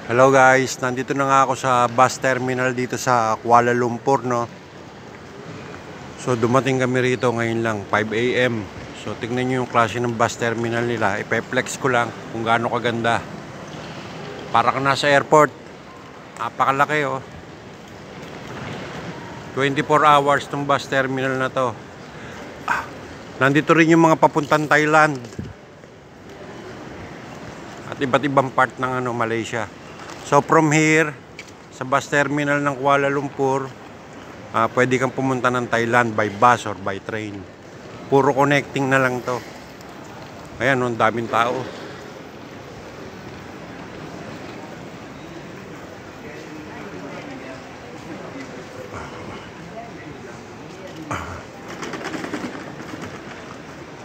Hello guys, nandito na nga ako sa bus terminal dito sa Kuala Lumpur, no. So dumating kami rito ngayon lang 5 AM. So tingnan niyo yung klase ng bus terminal nila. Ipe-flex ko lang kung gaano kaganda. Para ka nasa airport. Napakalaki, oh. 24 hours tong bus terminal na to. Nandito rin yung mga papuntang Thailand at iba't ibang part ng Malaysia. So from here sa bus terminal ng Kuala Lumpur, pwede kang pumunta ng Thailand by bus or by train. Puro connecting na lang to. Ayan, ang daming tao.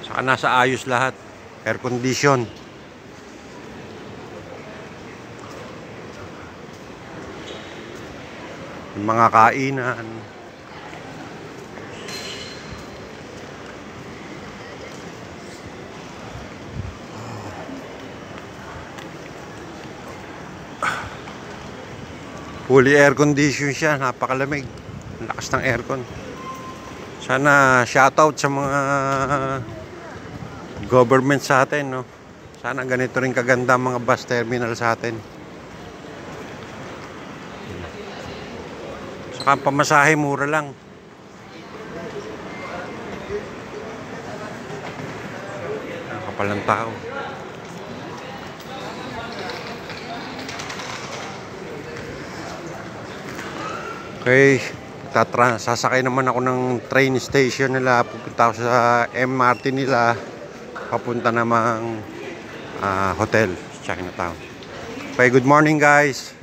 Saka nasa ayos lahat. Air condition. Yung mga kainan. Fully air condition siya, napakalamig. Ang lakas ng aircon. Sana shoutout sa mga government sa atin, no. Sana ganito rin kaganda mga bus terminal sa atin. Saka pamasahe mura lang. Kapalang tao. Okay, sasakay naman ako ng train station nila. Pupunta ako sa MRT nila. Papunta namang hotel, Chinatown. Okay, good morning guys.